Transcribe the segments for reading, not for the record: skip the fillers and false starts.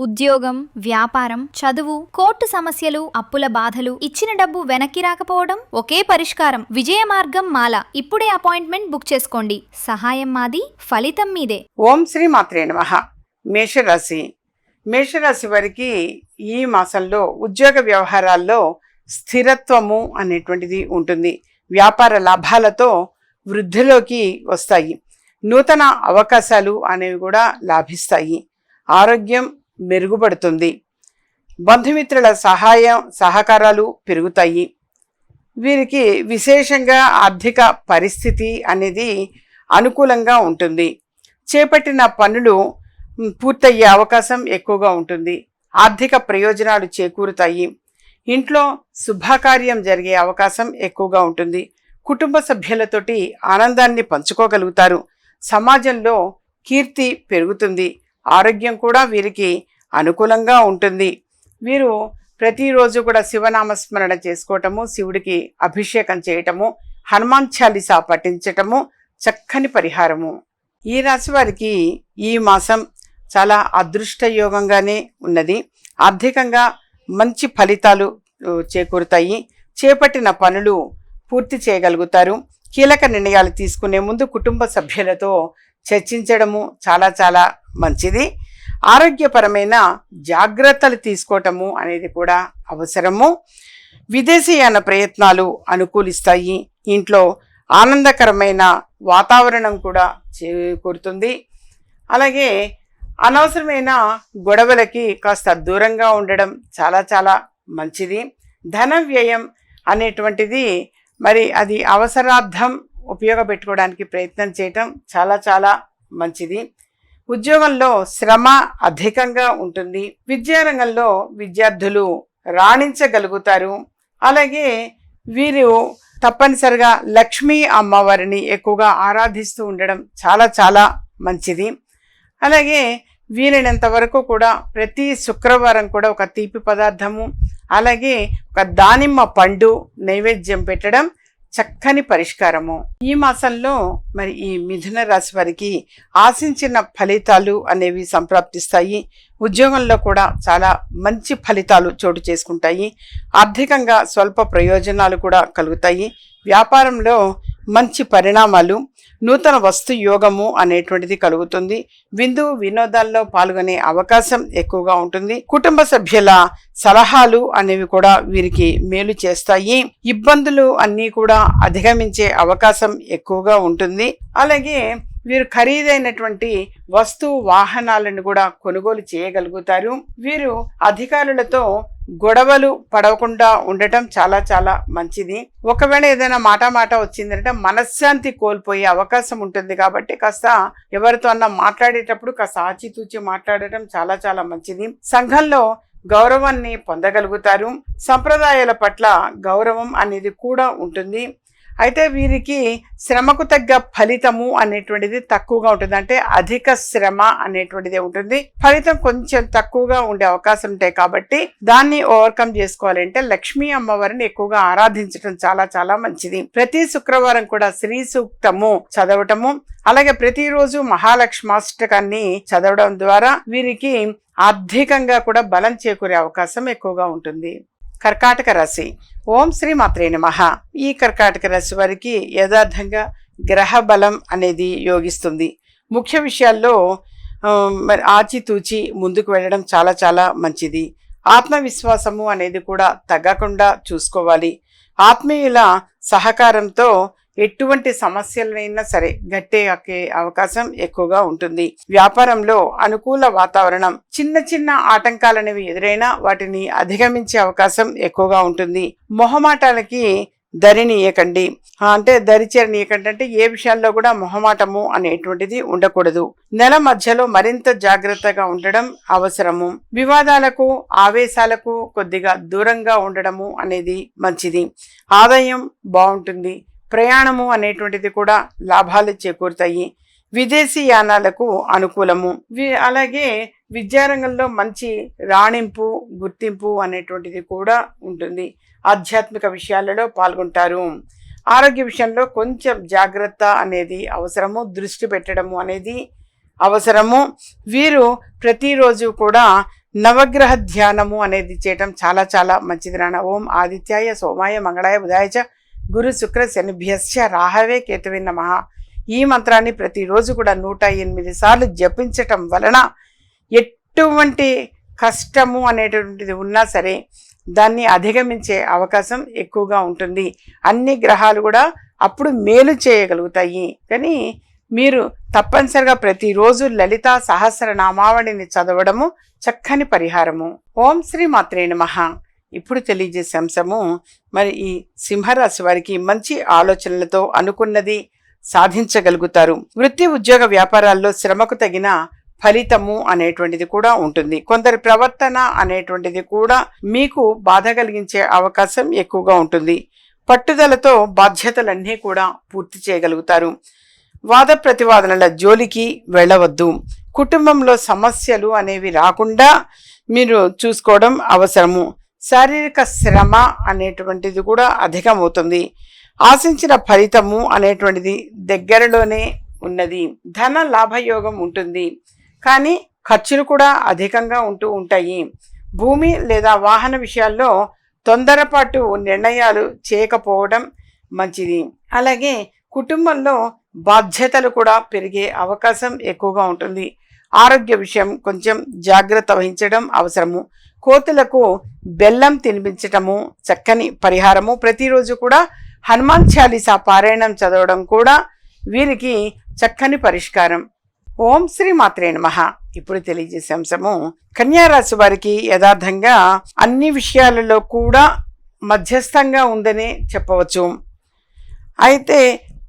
ఉద్యోగం, వ్యాపారం, చదువు, కోర్టు సమస్యలు, అప్పుల బాధలు, ఇచ్చిన డబ్బు వెనక్కి రాకపోవడం ఒకే పరిష్కారం. విజయ మార్గం మాల. ఇప్పుడే అపాయింట్మెంట్ బుక్ చేసుకోండి. సహాయం మాది, ఫలితం మీదే. ఓం శ్రీ మాత్రే నమః. మేషరాశి. మేషరాశి వారికి ఈ మాసంలో ఉద్యోగ వ్యవహారాల్లో స్థిరత్వము అనేటువంటిది ఉంటుంది. వ్యాపార లాభాలతో వృద్ధిలోకి వస్తాయి. నూతన అవకాశాలు అనేవి కూడా లాభిస్తాయి. ఆరోగ్యం మెరుగుపడుతుంది. బంధుమిత్రుల సహకారాలు పెరుగుతాయి. వీరికి విశేషంగా ఆర్థిక పరిస్థితి అనేది అనుకూలంగా ఉంటుంది. చేపట్టిన పనులు పూర్తయ్యే అవకాశం ఎక్కువగా ఉంటుంది. ఆర్థిక ప్రయోజనాలు చేకూరుతాయి. ఇంట్లో శుభకార్యం జరిగే అవకాశం ఎక్కువగా ఉంటుంది. కుటుంబ సభ్యులతోటి ఆనందాన్ని పంచుకోగలుగుతారు. సమాజంలో కీర్తి పెరుగుతుంది. ఆరోగ్యం కూడా వీరికి అనుకూలంగా ఉంటుంది. వీరు ప్రతిరోజు కూడా శివనామస్మరణ చేసుకోవటము, శివుడికి అభిషేకం చేయటము, హనుమాన్ చాలీసా పఠించటము చక్కని పరిహారము. ఈ రాశి వారికి ఈ మాసం చాలా అదృష్టయోగంగానే ఉన్నది. ఆర్థికంగా మంచి ఫలితాలు చేకూరుతాయి. చేపట్టిన పనులు పూర్తి చేయగలుగుతారు. కీలక నిర్ణయాలు తీసుకునే ముందు కుటుంబ సభ్యులతో చర్చించడము చాలా చాలా మంచిది. ఆరోగ్యపరమైన జాగ్రత్తలు తీసుకోవటము అనేది కూడా అవసరము. విదేశీయాన ప్రయత్నాలు అనుకూలిస్తాయి. ఇంట్లో ఆనందకరమైన వాతావరణం కూడా చేకూరుతుంది. అలాగే అనవసరమైన గొడవలకి కాస్త దూరంగా ఉండడం చాలా చాలా మంచిది. ధన వ్యయం అనేటువంటిది మరి అది అవసరార్థం ఉపయోగపెట్టుకోవడానికి ప్రయత్నం చేయటం చాలా చాలా మంచిది. ఉద్యోగంలో శ్రమ అధికంగా ఉంటుంది. విద్యారంగంలో విద్యార్థులు రాణించగలుగుతారు. అలాగే వీరు తప్పనిసరిగా లక్ష్మీ అమ్మవారిని ఎక్కువగా ఆరాధిస్తూ ఉండడం చాలా చాలా మంచిది. అలాగే వీలైనంత వరకు కూడా ప్రతి శుక్రవారం కూడా ఒక తీపి పదార్థము, అలాగే ఒక దానిమ్మ పండు నైవేద్యం పెట్టడం చక్కని పరిష్కారము. ఈ మాసంలో మరి ఈ మిథున రాశి వారికి ఆశించిన ఫలితాలు అనేవి సంప్రాప్తిస్తాయి. ఉద్యోగంలో కూడా చాలా మంచి ఫలితాలు చోటు చేసుకుంటాయి. ఆర్థికంగా స్వల్ప ప్రయోజనాలు కూడా కలుగుతాయి. వ్యాపారంలో మంచి పరిణామాలు, నూతన వస్తు యోగము అనేటువంటిది కలుగుతుంది. విందు వినోదాల్లో పాల్గొనే అవకాశం ఎక్కువగా ఉంటుంది. కుటుంబ సభ్యుల సలహాలు అనేవి కూడా వీరికి మేలు చేస్తాయి. ఇబ్బందులు అన్నీ కూడా అధిగమించే అవకాశం ఎక్కువగా ఉంటుంది. అలాగే వీరు ఖరీదైనటువంటి వాహనాలను కూడా కొనుగోలు చేయగలుగుతారు. వీరు అధికారులతో గొడవలు పడవకుండా ఉండటం చాలా చాలా మంచిది. ఒకవేళ ఏదైనా మాట వచ్చిందంటే మనశ్శాంతి కోల్పోయే అవకాశం ఉంటుంది. కాబట్టి కాస్త ఎవరితో అన్నా మాట్లాడేటప్పుడు కాస్త ఆచితూచి మాట్లాడటం చాలా చాలా మంచిది. సంఘంలో గౌరవాన్ని పొందగలుగుతారు. సంప్రదాయాల పట్ల గౌరవం అనేది కూడా ఉంటుంది. అయితే వీరికి శ్రమకు తగ్గ ఫలితము అనేటువంటిది తక్కువగా ఉంటుంది. అంటే అధిక శ్రమ అనేటువంటిది ఉంటుంది. ఫలితం కొంచెం తక్కువగా ఉండే అవకాశం ఉంటాయి. కాబట్టి దాన్ని ఓవర్కమ్ చేసుకోవాలంటే లక్ష్మీ అమ్మవారిని ఎక్కువగా ఆరాధించడం చాలా చాలా మంచిది. ప్రతి శుక్రవారం కూడా శ్రీ సూక్తము చదవటము, అలాగే ప్రతిరోజు మహాలక్ష్మాష్టకాన్ని చదవడం ద్వారా వీరికి ఆర్థికంగా కూడా బలం చేకూరే అవకాశం ఎక్కువగా ఉంటుంది. కర్కాటక రాశి. ఓం శ్రీ మాత్రే నమః. ఈ కర్కాటక రాశి వారికి యథార్థంగా గ్రహ బలం అనేది యోగిస్తుంది. ముఖ్య విషయాల్లో మరి ఆచితూచి ముందుకు వెళ్ళడం చాలా చాలా మంచిది. ఆత్మవిశ్వాసము అనేది కూడా తగ్గకుండా చూసుకోవాలి. ఆత్మీయుల సహకారంతో ఎటువంటి సమస్యలైనా సరే గట్టెక్కే అవకాశం ఎక్కువగా ఉంటుంది. వ్యాపారంలో అనుకూల వాతావరణం. చిన్న చిన్న ఆటంకాలనేవి ఎదురైనా వాటిని అధిగమించే అవకాశం ఎక్కువగా ఉంటుంది. మొహమాటాలకి దరినీయకండి. అంటే దరిచేరనీయకండి అంటే ఏ విషయాల్లో కూడా మొహమాటము అనేటువంటిది ఉండకూడదు. నెల మధ్యలో మరింత జాగ్రత్తగా ఉండడం అవసరము. వివాదాలకు ఆవేశాలకు కొద్దిగా దూరంగా ఉండడము అనేది మంచిది. ఆదాయం బాగుంటుంది. ప్రయాణము అనేటువంటిది కూడా లాభాలు చేకూరుతాయి. విదేశీ యానాలకు అనుకూలము. అలాగే విద్యారంగంలో మంచి రాణింపు, గుర్తింపు అనేటువంటిది కూడా ఉంటుంది. ఆధ్యాత్మిక విషయాలలో పాల్గొంటారు. ఆరోగ్య విషయంలో కొంచెం జాగ్రత్త అనేది అవసరము. దృష్టి పెట్టడము అనేది అవసరము. వీరు ప్రతిరోజు కూడా నవగ్రహ ధ్యానము అనేది చేయటం చాలా చాలా మంచిది నాన్న. ఓం ఆదిత్యాయ సోమాయ మంగళాయ బుధాయ చ గురు శుక్ర శనిభ్యశ్చ రాహవే కేతువే నమః. ఈ మంత్రాన్ని ప్రతిరోజు కూడా 108 సార్లు జపించటం వలన ఎటువంటి కష్టము అనేటువంటిది ఉన్నా సరే దాన్ని అధిగమించే అవకాశం ఎక్కువగా ఉంటుంది. అన్ని గ్రహాలు కూడా అప్పుడు మేలు చేయగలుగుతాయి. కానీ మీరు తప్పనిసరిగా ప్రతిరోజు లలితా సహస్రనామావళిని చదవడము చక్కని పరిహారము. ఓం శ్రీ మాత్రే నమః. ఇప్పుడు తెలియజేసే అంశము, మరి ఈ సింహరాశి వారికి మంచి ఆలోచనలతో అనుకున్నది సాధించగలుగుతారు. వృత్తి ఉద్యోగ వ్యాపారాల్లో శ్రమకు తగిన ఫలితము అనేటువంటిది కూడా ఉంటుంది. కొందరి ప్రవర్తన అనేటువంటిది కూడా మీకు బాధ కలిగించే అవకాశం ఎక్కువగా ఉంటుంది. పట్టుదలతో బాధ్యతలన్నీ కూడా పూర్తి చేయగలుగుతారు. వాద ప్రతివాదనల జోలికి వెళ్ళవద్దు. కుటుంబంలో సమస్యలు అనేవి రాకుండా మీరు చూసుకోవడం అవసరము. శారీరక శ్రమ అనేటువంటిది కూడా అధికమవుతుంది. ఆశించిన ఫలితము అనేటువంటిది దగ్గరలోనే ఉన్నది. ధన లాభయోగం ఉంటుంది, కానీ ఖర్చులు కూడా అధికంగా ఉంటాయి. భూమి లేదా వాహన విషయాల్లో తొందరపాటు నిర్ణయాలు చేయకపోవడం మంచిది. అలాగే కుటుంబంలో బాధ్యతలు కూడా పెరిగే అవకాశం ఎక్కువగా ఉంటుంది. ఆరోగ్య విషయం కొంచెం జాగ్రత్త వహించడం అవసరము. కోతులకు బెల్లం తినిపించటము చక్కని పరిహారము. ప్రతిరోజు కూడా హనుమాన్ చాలీసా పారాయణం చదవడం కూడా వీరికి చక్కని పరిష్కారం. ఓం శ్రీ మాత్రే నమః. ఇప్పుడు తెలియజేసే అంశము, కన్యారాశి వారికి యథార్థంగా అన్ని విషయాలలో కూడా మధ్యస్థంగా ఉందనే చెప్పవచ్చు. అయితే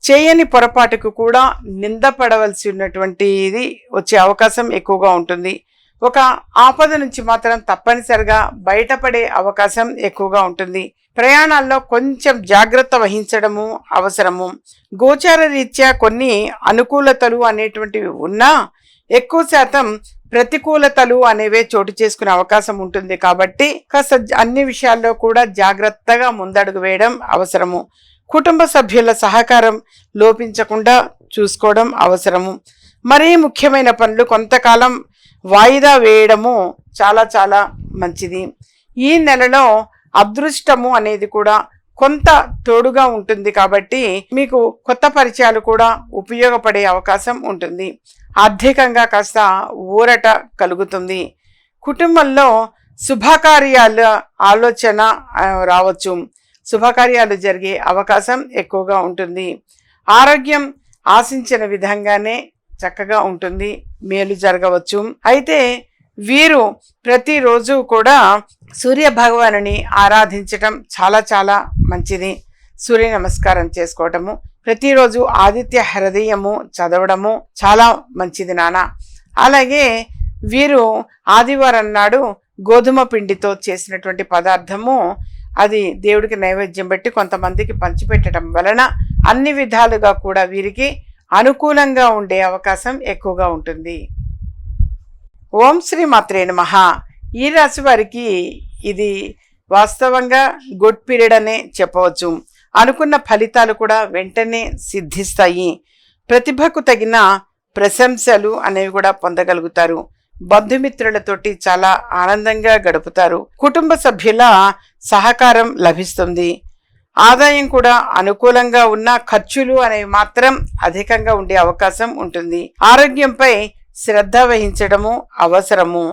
చేయని పొరపాటుకు కూడా నిందపడవలసి ఉన్నటువంటిది వచ్చే అవకాశం ఎక్కువగా ఉంటుంది. ఒక ఆపద నుంచి మాత్రం తప్పనిసరిగా బయటపడే అవకాశం ఎక్కువగా ఉంటుంది. ప్రయాణాల్లో కొంచెం జాగ్రత్త వహించడము అవసరము. గోచార రీత్యా కొన్ని అనుకూలతలు అనేటువంటివి ఉన్నా ఎక్కువ శాతం ప్రతికూలతలు అనేవే చోటు చేసుకునే అవకాశం ఉంటుంది. కాబట్టి కాస్త అన్ని విషయాల్లో కూడా జాగ్రత్తగా ముందడుగు వేయడం అవసరము. కుటుంబ సభ్యుల సహకారం లోపించకుండా చూసుకోవడం అవసరము. మరీ ముఖ్యమైన పనులు కొంతకాలం వాయిదా వేయడము చాలా చాలా మంచిది. ఈ నెలలో అదృష్టము అనేది కూడా కొంత తోడుగా ఉంటుంది. కాబట్టి మీకు కొత్త పరిచయాలు కూడా ఉపయోగపడే అవకాశం ఉంటుంది. ఆర్థికంగా కాస్త ఊరట కలుగుతుంది. కుటుంబంలో శుభకార్యాల ఆలోచన రావచ్చు. శుభకార్యాలు జరిగే అవకాశం ఎక్కువగా ఉంటుంది. ఆరోగ్యం ఆశించిన విధంగానే చక్కగా ఉంటుంది, మేలు జరగవచ్చు. అయితే వీరు ప్రతిరోజు కూడా సూర్య భగవానుని ఆరాధించటం చాలా చాలా మంచిది. సూర్య నమస్కారం చేసుకోవటము, ప్రతిరోజు ఆదిత్య హృదయము చదవడము చాలా మంచిది నాన్న. అలాగే వీరు ఆదివారం నాడు గోధుమ పిండితో చేసినటువంటి పదార్థము అది దేవుడికి నైవేద్యం పెట్టి కొంతమందికి పంచిపెట్టడం వలన అన్ని విధాలుగా కూడా వీరికి అనుకూలంగా ఉండే అవకాశం ఎక్కువగా ఉంటుంది. ఓం శ్రీ మాత్రే నమః. ఈ రాశి వారికి ఇది వాస్తవంగా గుడ్ పీరియడ్ అనే చెప్పవచ్చు. అనుకున్న ఫలితాలు కూడా వెంటనే సిద్ధిస్తాయి. ప్రతిభకు తగిన ప్రశంసలు అనేవి కూడా పొందగలుగుతారు. బంధుమిత్రులతోటి చాలా ఆనందంగా గడుపుతారు. కుటుంబ సభ్యుల సహకారం లభిస్తుంది. ఆదాయం కూడా అనుకూలంగా ఉన్న ఖర్చులు అనేవి మాత్రం అధికంగా ఉండే అవకాశం ఉంటుంది. ఆరోగ్యంపై శ్రద్ధ వహించడము అవసరము.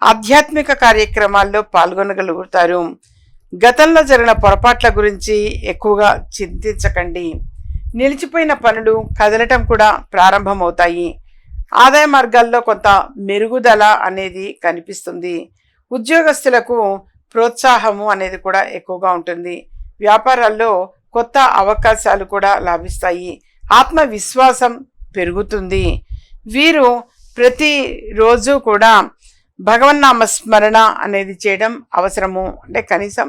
ఆధ్యాత్మిక కార్యక్రమాల్లో పాల్గొనగలుగుతారు. గతంలో జరిగిన పొరపాట్ల గురించి ఎక్కువగా చింతించకండి. నిలిచిపోయిన పనులు కదలటం కూడా ప్రారంభమవుతాయి. ఆదాయ మార్గాల్లో కొంత మెరుగుదల అనేది కనిపిస్తుంది. ఉద్యోగస్తులకు ప్రోత్సాహము అనేది కూడా ఎక్కువగా ఉంటుంది. వ్యాపారాల్లో కొత్త అవకాశాలు కూడా లభిస్తాయి. ఆత్మవిశ్వాసం పెరుగుతుంది. వీరు ప్రతిరోజు కూడా భగవన్నామ స్మరణ అనేది చేయడం అవసరము. అంటే కనీసం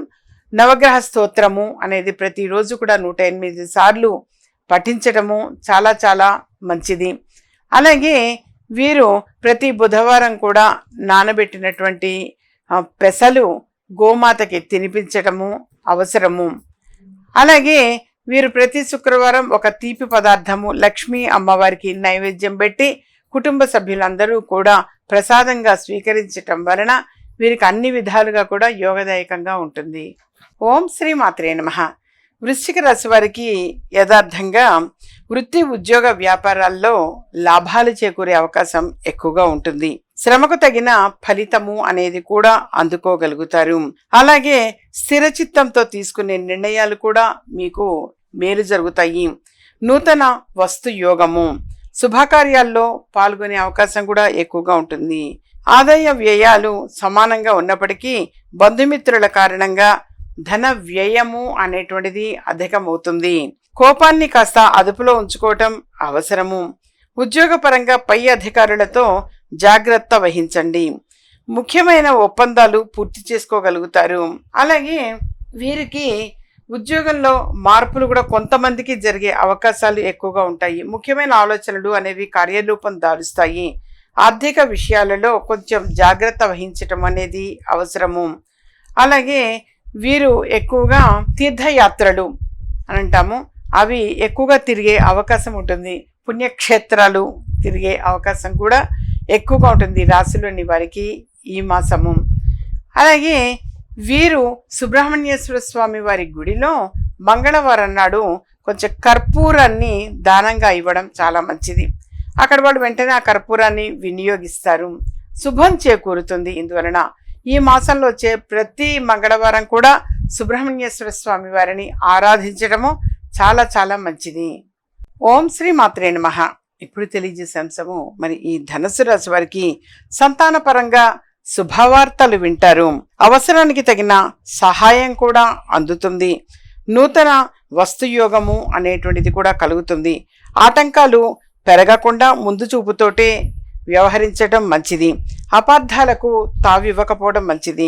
నవగ్రహ స్తోత్రము అనేది ప్రతిరోజు కూడా 108 సార్లు పఠించడము చాలా చాలా మంచిది. అలాగే వీరు ప్రతి బుధవారం కూడా నానబెట్టినటువంటి పెసలు గోమాతకి తినిపించడము అవసరము. అలాగే వీరు ప్రతి శుక్రవారం ఒక తీపి పదార్థము లక్ష్మీ అమ్మవారికి నైవేద్యం పెట్టి కుటుంబ సభ్యులందరూ కూడా ప్రసాదంగా స్వీకరించటం వలన వీరికి అన్ని విధాలుగా కూడా యోగదాయకంగా ఉంటుంది. ఓం శ్రీ మాత్రే నమః. వృశ్చిక రాశి వారికి యథార్థంగా వృత్తి ఉద్యోగ వ్యాపారాల్లో లాభాలు చేకూరే అవకాశం ఎక్కువగా ఉంటుంది. శ్రమకు తగిన ఫలితము అనేది కూడా అందుకోగలుగుతారు. అలాగే స్థిరచిత్తంతో తీసుకునే నిర్ణయాలు కూడా మీకు మేలు జరుగుతాయి. నూతన వస్తు యోగము, శుభకార్యాల్లో పాల్గొనే అవకాశం కూడా ఎక్కువగా ఉంటుంది. ఆదాయ వ్యయాలు సమానంగా ఉన్నప్పటికీ బంధుమిత్రుల కారణంగా ధన వ్యయము అనేటువంటిది అధికమవుతుంది. కోపాన్ని కాస్త అదుపులో ఉంచుకోవటం అవసరము. ఉద్యోగపరంగా పై అధికారులతో జాగ్రత్త వహించండి. ముఖ్యమైన ఒప్పందాలు పూర్తి చేసుకోగలుగుతారు. అలాగే వీరికి ఉద్యోగంలో మార్పులు కూడా కొంతమందికి జరిగే అవకాశాలు ఎక్కువగా ఉంటాయి. ముఖ్యమైన ఆలోచనలు అనేవి కార్యరూపం దాలుస్తాయి. ఆర్థిక విషయాలలో కొంచెం జాగ్రత్త వహించటం అనేది అవసరము. అలాగే వీరు ఎక్కువగా తీర్థయాత్రలు అని అంటాము, అవి ఎక్కువగా తిరిగే అవకాశం ఉంటుంది. పుణ్యక్షేత్రాలు తిరిగే అవకాశం కూడా ఎక్కువగా ఉంటుంది రాశిలోని వారికి ఈ మాసము. అలాగే వీరు సుబ్రహ్మణ్యేశ్వర స్వామి వారి గుడిలో మంగళవారం నాడు కొంచెం కర్పూరాన్ని దానంగా ఇవ్వడం చాలా మంచిది. అక్కడ వాళ్ళు వెంటనే ఆ కర్పూరాన్ని వినియోగిస్తారు. శుభం చేకూరుతుంది. ఇందువలన ఈ మాసంలో వచ్చే ప్రతి మంగళవారం కూడా సుబ్రహ్మణ్యేశ్వర స్వామి వారిని ఆరాధించడము చాలా చాలా మంచిది. ఓం శ్రీ మాత్రే నమః. ఇప్పుడు తెలియజేసే అంశము, మరి ఈ ధనుసు రాశి వారికి సంతానపరంగా శుభవార్తలు వింటారు. అవసరానికి తగిన సహాయం కూడా అందుతుంది. నూతన వస్తుయోగము అనేటువంటిది కూడా కలుగుతుంది. ఆటంకాలు పెరగకుండా ముందు చూపుతోటే వ్యవహరించడం మంచిది. అపార్థాలకు తావివ్వకపోవడం మంచిది.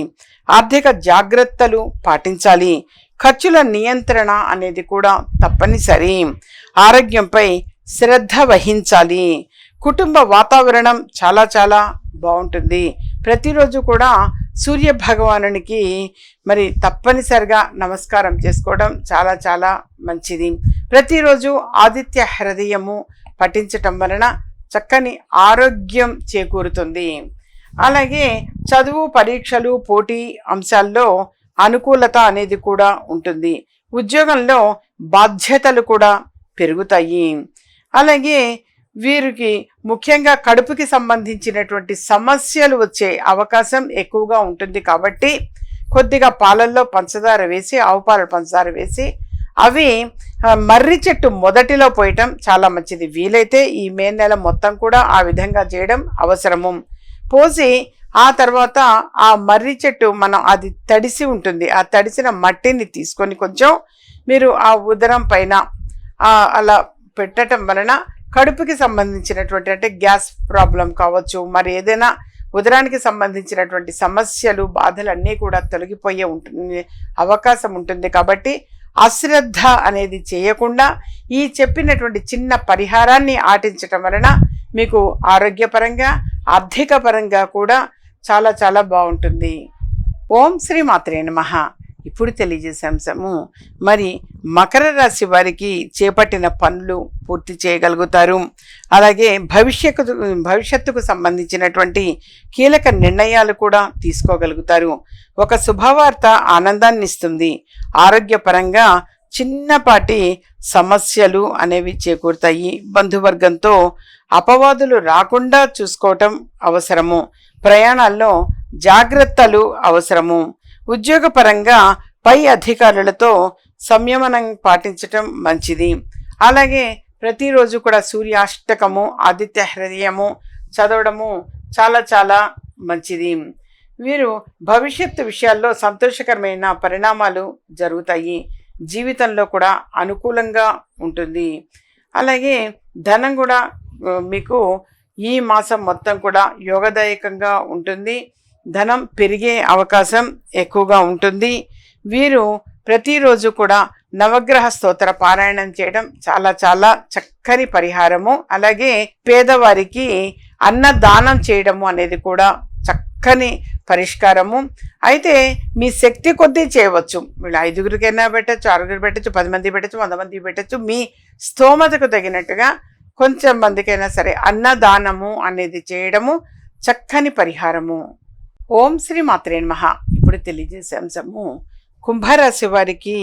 ఆర్థిక జాగ్రత్తలు పాటించాలి. ఖర్చుల నియంత్రణ అనేది కూడా తప్పనిసరి. ఆరోగ్యంపై శ్రద్ధ వహించాలి. కుటుంబ వాతావరణం చాలా చాలా బాగుంటుంది. ప్రతిరోజు కూడా సూర్య భగవానునికి మరి తప్పనిసరిగా నమస్కారం చేసుకోవడం చాలా చాలా మంచిది. ప్రతిరోజు ఆదిత్య హృదయము పఠించటం వలన చక్కని ఆరోగ్యం చేకూరుతుంది. అలాగే చదువు, పరీక్షలు, పోటీ అంశాల్లో అనుకూలత అనేది కూడా ఉంటుంది. ఉద్యోగంలో బాధ్యతలు కూడా పెరుగుతాయి. అలాగే వీరికి ముఖ్యంగా కడుపుకి సంబంధించినటువంటి సమస్యలు వచ్చే అవకాశం ఎక్కువగా ఉంటుంది. కాబట్టి కొద్దిగా పాలల్లో పంచదార వేసి, ఆవు పాల పంచదార వేసి అవి మర్రి చెట్టు మొదటిలో పోయటం చాలా మంచిది. వీలైతే ఈ మే నెల మొత్తం కూడా ఆ విధంగా చేయడం అవసరము. పోసి ఆ తర్వాత ఆ మర్రి చెట్టు మనం అది తడిసి ఉంటుంది, ఆ తడిసిన మట్టిని తీసుకొని కొంచెం మీరు ఆ ఉదరం పైన అలా పెట్టడం వలన కడుపుకి సంబంధించినటువంటి, అంటే గ్యాస్ ప్రాబ్లం కావచ్చు, మరి ఏదైనా ఉదరానికి సంబంధించినటువంటి సమస్యలు, బాధలు అన్నీ కూడా తొలగిపోయే ఉంటుంది అవకాశం ఉంటుంది. కాబట్టి అశ్రద్ధ అనేది చేయకుండా ఈ చెప్పినటువంటి చిన్న పరిహారాన్ని ఆటించటం వలన మీకు ఆరోగ్యపరంగా, ఆర్థిక పరంగా కూడా చాలా చాలా బాగుంటుంది. ఓం శ్రీ మాత్రే నమః. ఇప్పుడు తెలియజేసే అంశము, మరి మకర రాశి వారికి చేపట్టిన పనులు పూర్తి చేయగలుగుతారు. అలాగే భవిష్యత్తుకు సంబంధించినటువంటి కీలక నిర్ణయాలు కూడా తీసుకోగలుగుతారు. ఒక శుభవార్త ఆనందాన్ని ఇస్తుంది. ఆరోగ్యపరంగా చిన్నపాటి సమస్యలు అనేవి చేకూరుతాయి. బంధువర్గంతో అపవాదులు రాకుండా చూసుకోవటం అవసరము. ప్రయాణాల్లో జాగ్రత్తలు అవసరము. ఉద్యోగపరంగా పై అధికారులతో సంయమనం పాటించటం మంచిది. అలాగే ప్రతిరోజు కూడా సూర్యాష్టకము, ఆదిత్య హృదయము చదవడము చాలా చాలా మంచిది. వీరు భవిష్యత్తు విషయాల్లో సంతోషకరమైన పరిణామాలు జరుగుతాయి. జీవితంలో కూడా అనుకూలంగా ఉంటుంది. అలాగే ధనం కూడా మీకు ఈ మాసం మొత్తం కూడా యోగదాయకంగా ఉంటుంది. ధనం పెరిగే అవకాశం ఎక్కువగా ఉంటుంది. వీరు ప్రతిరోజు కూడా నవగ్రహ స్తోత్ర పారాయణం చేయడం చాలా చాలా చక్కని పరిహారము. అలాగే పేదవారికి అన్నదానం చేయడము అనేది కూడా చక్కని పరిష్కారము. అయితే మీ శక్తి కొద్దీ చేయవచ్చు. వీళ్ళు 5గురికైనా పెట్టచ్చు, 6గురు పెట్టచ్చు, 10 మంది పెట్టచ్చు, 100 మంది పెట్టచ్చు. మీ స్తోమతకు తగినట్టుగా కొంచెం మందికైనా సరే అన్నదానము అనేది చేయడము చక్కని పరిహారము. ఓం శ్రీ మాత్రే నమః. ఇప్పుడు తెలియజేసే అంశము కుంభరాశి వారికి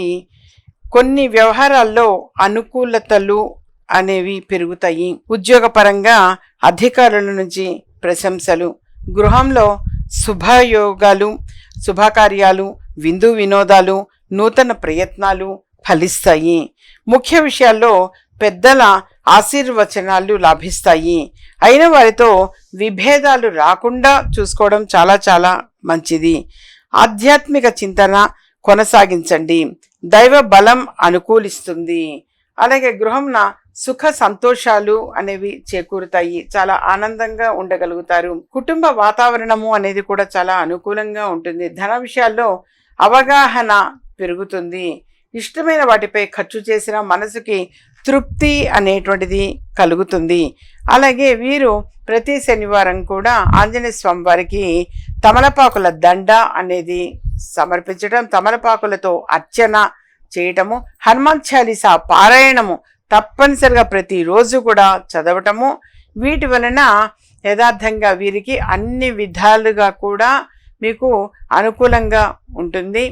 కొన్ని వ్యవహారాల్లో అనుకూలతలు అనేవి పెరుగుతాయి. ఉద్యోగపరంగా అధికారుల నుంచి ప్రశంసలు, గృహంలో శుభయోగాలు, శుభకార్యాలు, విందు వినోదాలు, నూతన ప్రయత్నాలు ఫలిస్తాయి. ముఖ్య విషయాల్లో పెద్దల ఆశీర్వచనాలు లాభిస్తాయి. అయిన వారితో విభేదాలు రాకుండా చూసుకోవడం చాలా చాలా మంచిది. ఆధ్యాత్మిక చింతన కొనసాగించండి. దైవ బలం అనుకూలిస్తుంది. అలాగే గృహంన సుఖ సంతోషాలు అనేవి చేకూరుతాయి. చాలా ఆనందంగా ఉండగలుగుతారు. కుటుంబ వాతావరణము అనేది కూడా చాలా అనుకూలంగా ఉంటుంది. ధన విషయాల్లో అవగాహన పెరుగుతుంది. ఇష్టమైన వాటిపై ఖర్చు చేసిన మనసుకి తృప్తి అనేటువంటిది కలుగుతుంది. అలాగే వీరు ప్రతి శనివారం కూడా ఆంజనేయ స్వామి వారికి తమలపాకుల దండ అనేది సమర్పించడం, తమలపాకులతో అర్చన చేయటము, హనుమాన్ చాలీసా పారాయణము తప్పనిసరిగా ప్రతిరోజు కూడా చదవటము, వీటి వలన యథార్థంగా వీరికి అన్ని విధాలుగా కూడా మీకు అనుకూలంగా ఉంటుంది.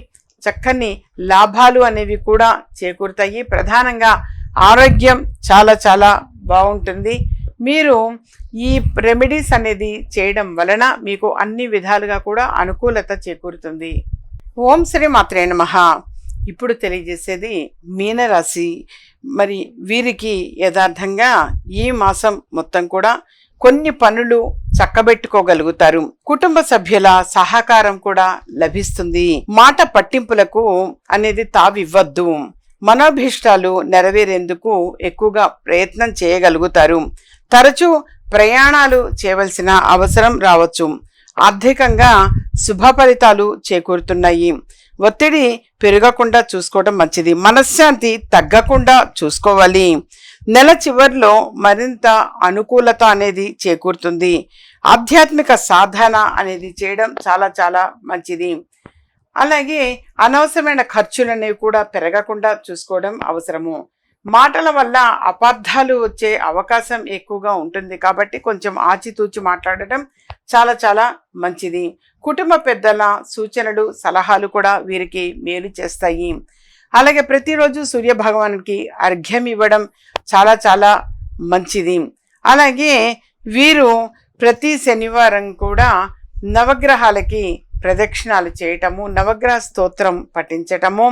చక్కని లాభాలు అనేవి కూడా చేకూరుతాయి. ప్రధానంగా ఆరోగ్యం చాలా చాలా బాగుంటుంది. మీరు ఈ రెమెడీస్ అనేది చేయడం వలన మీకు అన్ని విధాలుగా కూడా అనుకూలత చేకూరుతుంది. ఓం శ్రీ మాత్రే నమః. ఇప్పుడు తెలియజేసేది మీనరాశి. మరి వీరికి యథార్థంగా ఈ మాసం మొత్తం కూడా కొన్ని పనులు చక్కబెట్టుకోగలుగుతారు. కుటుంబ సభ్యుల సహకారం కూడా లభిస్తుంది. మాట పట్టింపులకు అనేది తావివ్వద్దు. మనోభీష్టాలు నెరవేరేందుకు ఎక్కువగా ప్రయత్నం చేయగలుగుతారు. తరచూ ప్రయాణాలు చేయవలసిన అవసరం రావచ్చు. ఆర్థికంగా శుభ ఫలితాలు చేకూరుతున్నాయి. ఒత్తిడి పెరగకుండా చూసుకోవడం మంచిది. మనశ్శాంతి తగ్గకుండా చూసుకోవాలి. నెల చివరిలో మరింత అనుకూలత అనేది చేకూరుతుంది. ఆధ్యాత్మిక సాధన అనేది చేయడం చాలా చాలా మంచిది. అలాగే అనవసరమైన ఖర్చులు అనేవి కూడా పెరగకుండా చూసుకోవడం అవసరము. మాటల వల్ల అపార్థాలు వచ్చే అవకాశం ఎక్కువగా ఉంటుంది. కాబట్టి కొంచెం ఆచితూచి మాట్లాడటం చాలా చాలా మంచిది. కుటుంబ పెద్దల సూచనలు, సలహాలు కూడా వీరికి మేలు చేస్తాయి. అలాగే ప్రతిరోజు సూర్య భగవానునికి అర్ఘ్యం ఇవ్వడం చాలా చాలా మంచిది. అలాగే వీరు ప్రతి శనివారం కూడా నవగ్రహాలకి ప్రదక్షిణాలు చేయటము, నవగ్రహ స్తోత్రం పఠించటము,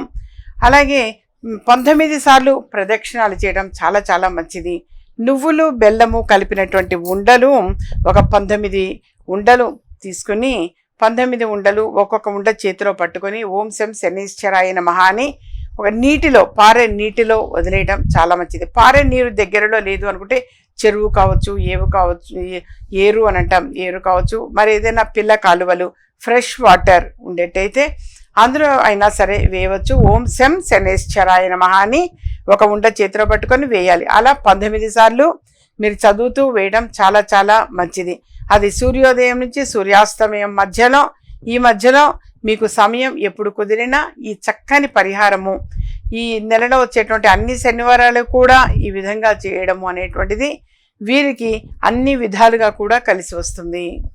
అలాగే 19 సార్లు ప్రదక్షిణాలు చేయడం చాలా చాలా మంచిది. నువ్వులు బెల్లము కలిపినటువంటి ఉండలు ఒక 19 ఉండలు తీసుకుని 19 ఉండలు ఒక్కొక్క ఉండ చేతిలో పట్టుకొని ఓం శం శనీశ్వరాయ నమః అని ఒక నీటిలో, పారే నీటిలో వదిలేయడం చాలా మంచిది. పారే నీరు దగ్గరలో లేదు అనుకుంటే చెరువు కావచ్చు, ఏరు కావచ్చు, ఏరు అని అంటాం, ఏరు కావచ్చు, మరి ఏదైనా పిల్ల కాలువలు ఫ్రెష్ వాటర్ ఉండేటైతే అందులో అయినా సరే వేయవచ్చు. ఓం శం శనేశ్వరాయ నమః అని ఒక ఉండ చేతిలో పట్టుకొని వేయాలి. అలా 19 సార్లు మీరు చదువుతూ వేయడం చాలా చాలా మంచిది. అది సూర్యోదయం నుంచి సూర్యాస్తమయం మధ్యలో, ఈ మధ్యలో మీకు సమయం ఎప్పుడు కుదిరినా ఈ చక్కని పరిహారము, ఈ నెలలో వచ్చేటువంటి అన్ని శనివారాలు కూడా ఈ విధంగా చేయడము అనేటువంటిది వీరికి అన్ని విధాలుగా కూడా కలిసి వస్తుంది.